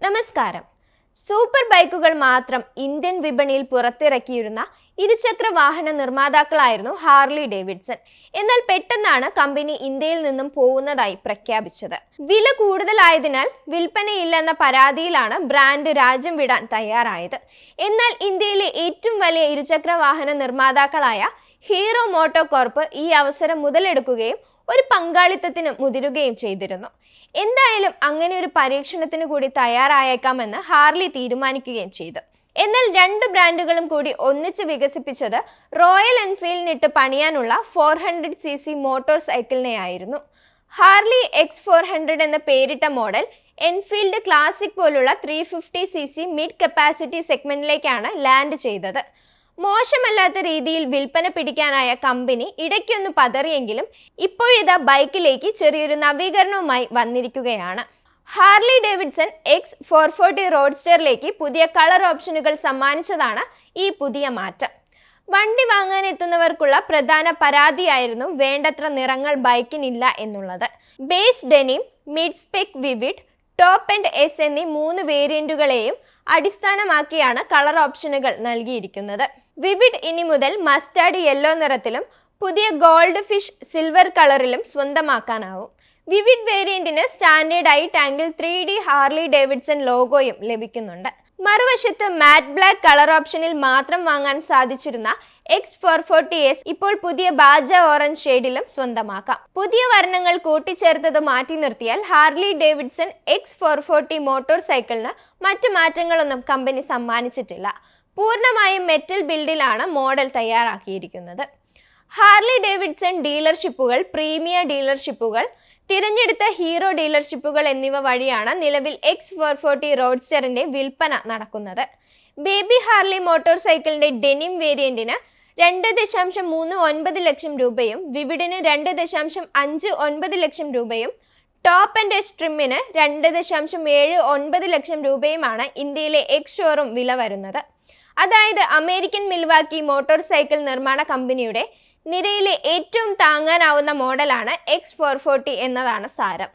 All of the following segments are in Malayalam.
നമസ്കാരം. സൂപ്പർ ബൈക്കുകൾ മാത്രം ഇന്ത്യൻ വിപണിയിൽ പുറത്തിറക്കിയിരുന്ന ഇരുചക്ര വാഹന നിർമ്മാതാക്കളായിരുന്നു ഹാർലി ഡേവിഡ്സൺ. എന്നാൽ പെട്ടെന്നാണ് കമ്പനി ഇന്ത്യയിൽ നിന്നും പോകുന്നതായി പ്രഖ്യാപിച്ചത്. വില കൂടുതലായതിനാൽ വിൽപ്പനയില്ലെന്ന പരാതിയിലാണ് ബ്രാൻഡ് രാജ്യം വിടാൻ തയ്യാറായത്. എന്നാൽ ഇന്ത്യയിലെ ഏറ്റവും വലിയ ഇരുചക്ര വാഹന നിർമ്മാതാക്കളായ ഹീറോ മോട്ടോ കോർപ്പ് ഈ അവസരം മുതലെടുക്കുകയും ഒരു പങ്കാളിത്തത്തിന് മുതിരുകയും ചെയ്തിരുന്നു. എന്തായാലും അങ്ങനെ ഒരു പരീക്ഷണത്തിന് കൂടി തയ്യാറായേക്കാമെന്ന് ഹാർലി തീരുമാനിക്കുകയും ചെയ്തു. എന്നാൽ രണ്ട് ബ്രാൻഡുകളും കൂടി ഒന്നിച്ച് വികസിപ്പിച്ചത് റോയൽ എൻഫീൽഡിനിട്ട് പണിയാനുള്ള 400cc മോട്ടോർ സൈക്കിളിനെയായിരുന്നു. ഹാർലി X400 എന്ന പേരിട്ട മോഡൽ എൻഫീൽഡ് ക്ലാസിക് പോലുള്ള 350cc മിഡ് കപ്പാസിറ്റി സെഗ്മെന്റിലേക്കാണ് ലാൻഡ് ചെയ്തത്. മോശമല്ലാത്ത രീതിയിൽ വിൽപ്പന പിടിക്കാനായ കമ്പനി ഇടയ്ക്കൊന്ന് പതറിയെങ്കിലും ഇപ്പോഴിതാ ബൈക്കിലേക്ക് ചെറിയൊരു നവീകരണവുമായി വന്നിരിക്കുകയാണ്. ഹാർലി ഡേവിഡ്സൺ X440 റോഡ്സ്റ്ററിലേക്ക് പുതിയ കളർ ഓപ്ഷനുകൾ സമ്മാനിച്ചതാണ് ഈ പുതിയ മാറ്റം. വണ്ടി വാങ്ങാനെത്തുന്നവർക്കുള്ള പ്രധാന പരാതിയായിരുന്നു വേണ്ടത്ര നിറങ്ങൾ ബൈക്കിനില്ല എന്നുള്ളത്. Base denim, mid spec vivid, top and S എന്നീ 3 വേരിയന്റുകളെയും അടിസ്ഥാനമാക്കിയാണ് കളർ ഓപ്ഷനുകൾ നൽകിയിരിക്കുന്നത്. വിവിഡ് ഇനി മുതൽ മസ്റ്റാർഡ് യെല്ലോ നിറത്തിലും പുതിയ ഗോൾഡ് ഫിഷ് സിൽവർ കളറിലും സ്വന്തമാക്കാനാവും. വിവിഡ് വേരിയന്റിന് സ്റ്റാൻഡേർഡ് ആയി ടാങ്കിൽ 3D ഹാർലി ഡേവിഡ്സൺ ലോഗോയും ലഭിക്കുന്നുണ്ട്. മറുവശത്ത് മാറ്റ് ബ്ലാക്ക് കളർ ഓപ്ഷനിൽ മാത്രം വാങ്ങാൻ സാധിച്ചിരുന്ന X440S ഇപ്പോൾ പുതിയ ബാജ ഓറഞ്ച് ഷെയ്ഡിലും സ്വന്തമാക്കാം. പുതിയ വർണ്ണങ്ങൾ കൂട്ടിച്ചേർത്തത് മാറ്റി നിർത്തിയാൽ ഹാർലി ഡേവിഡ്സൺ X440 മോട്ടോർ സൈക്കിളിന് മറ്റു മാറ്റങ്ങളൊന്നും കമ്പനി സമ്മാനിച്ചിട്ടില്ല. പൂർണ്ണമായും മെറ്റൽ ബിൽഡിലാണ് മോഡൽ തയ്യാറാക്കിയിരിക്കുന്നത്. ഹാർലി ഡേവിഡ്സൺ ഡീലർഷിപ്പുകൾ, പ്രീമിയർ ഡീലർഷിപ്പുകൾ, തിരഞ്ഞെടുത്ത ഹീറോ ഡീലർഷിപ്പുകൾ എന്നിവ വഴിയാണ് നിലവിൽ X440 റോഡ്സ്റ്ററിന്റെ വിൽപ്പന നടക്കുന്നത്. ബേബി ഹാർലി മോട്ടോർ സൈക്കിളിന്റെ ഡെനിം വേരിയന്റിന് 2.39 ലക്ഷം രൂപയും വിവിഡിന് 2.59 ലക്ഷം രൂപയും ടോപ്പ് ആൻഡ് എസ് ട്രിമ്മിന് 2.79 ലക്ഷം രൂപയുമാണ് ഇന്ത്യയിലെ എക്സ് ഷോറൂം വില വരുന്നത്. അതായത് അമേരിക്കൻ മിൽവാക്കി മോട്ടോർ സൈക്കിൾ നിർമ്മാണ കമ്പനിയുടെ നിരയിലെ ഏറ്റവും താങ്ങാനാവുന്ന മോഡലാണ് X440 എന്നതാണ് സാരം.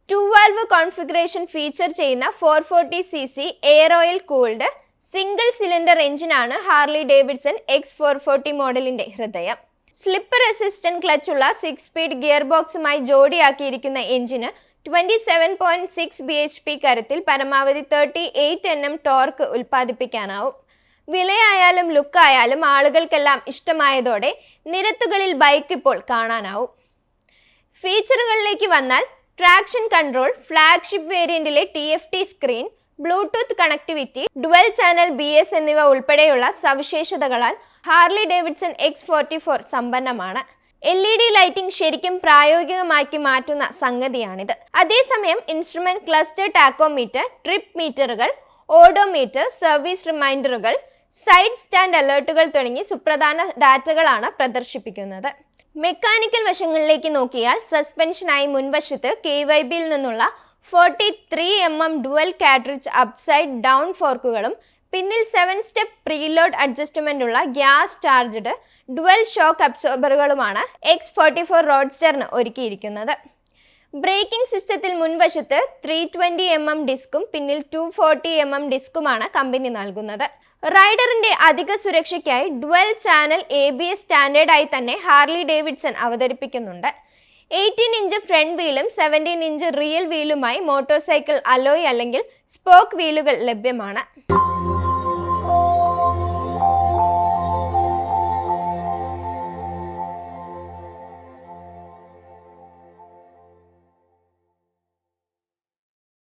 2 വാൽവ് കോൺഫിഗറേഷൻ ഫീച്ചർ ചെയ്യുന്ന 440cc air oil cooled single cylinder എഞ്ചിനാണ് ഹാർലി ഡേവിഡ്സൺ X440 മോഡലിന്റെ ഹൃദയം. സ്ലിപ്പ് റെസിസ്റ്റന്റ് ക്ലച്ചുള്ള 6 സ്പീഡ് ഗിയർ ബോക്സുമായി ജോഡിയാക്കിയിരിക്കുന്ന എഞ്ചിന് 27.6 bhp കരുത്തിൽ പരമാവധി 38 Nm ടോർക്ക് ഉൽപ്പാദിപ്പിക്കാനാവും. വിലയായാലും ലുക്കായാലും ആളുകൾക്കെല്ലാം ഇഷ്ടമായതോടെ നിരത്തുകളിൽ ബൈക്ക് ഇപ്പോൾ കാണാനാവും. ഫീച്ചറുകളിലേക്ക് വന്നാൽ traction control, flagship variant TFT screen, Bluetooth connectivity, dual channel BS എന്നിവ ഉൾപ്പെടെയുള്ള സവിശേഷതകളാൽ ഹാർലി ഡേവിഡ്സൺ X44 സമ്പന്നമാണ്. LED ലൈറ്റിംഗ് ശരിക്കും പ്രായോഗികമാക്കി മാറ്റുന്ന സംഗതിയാണിത്. അതേസമയം ഇൻസ്ട്രുമെന്റ് ക്ലസ്റ്റർ, ടാക്കോമീറ്റർ, ട്രിപ്പ് മീറ്ററുകൾ, ഓഡോമീറ്റർ, സർവീസ് റിമൈൻഡറുകൾ, സൈഡ് സ്റ്റാൻഡ് അലേർട്ടുകൾ തുടങ്ങി സുപ്രധാന ഡാറ്റകളാണ് പ്രദർശിപ്പിക്കുന്നത്. മെക്കാനിക്കൽ വശങ്ങളിലേക്ക് നോക്കിയാൽ സസ്പെൻഷനായി മുൻവശത്ത് KYBയിൽ നിന്നുള്ള 43mm dual cartridge upside down ഫോർക്കുകളും പിന്നിൽ 7 സ്റ്റെപ്പ് പ്രീലോഡ് അഡ്ജസ്റ്റ്മെന്റ് ഉള്ള ഗ്യാസ് ചാർജ്ഡ് ഡുവൽ ഷോക്ക് അബ്സോർബറുകളുമാണ് X44 റോഡ്സ്റ്ററിന് ഒരുക്കിയിരിക്കുന്നത്. ബ്രേക്കിംഗ് സിസ്റ്റത്തിൽ മുൻവശത്ത് 320mm ഡിസ്കും പിന്നിൽ 240mm ഡിസ്കുമാണ് കമ്പനി നൽകുന്നത്. റൈഡറിന്റെ അധിക സുരക്ഷയ്ക്കായി ഡുവൽ ചാനൽ ABS സ്റ്റാൻഡേർഡായി തന്നെ ഹാർലി ഡേവിഡ്സൺ അവതരിപ്പിക്കുന്നുണ്ട്. 18-ഇഞ്ച് ഫ്രണ്ട് വീലും 17-ഇഞ്ച് റിയൽ വീലുമായി മോട്ടോർ സൈക്കിൾ അലോയ് അല്ലെങ്കിൽ സ്പോക്ക് വീലുകൾ ലഭ്യമാണ്.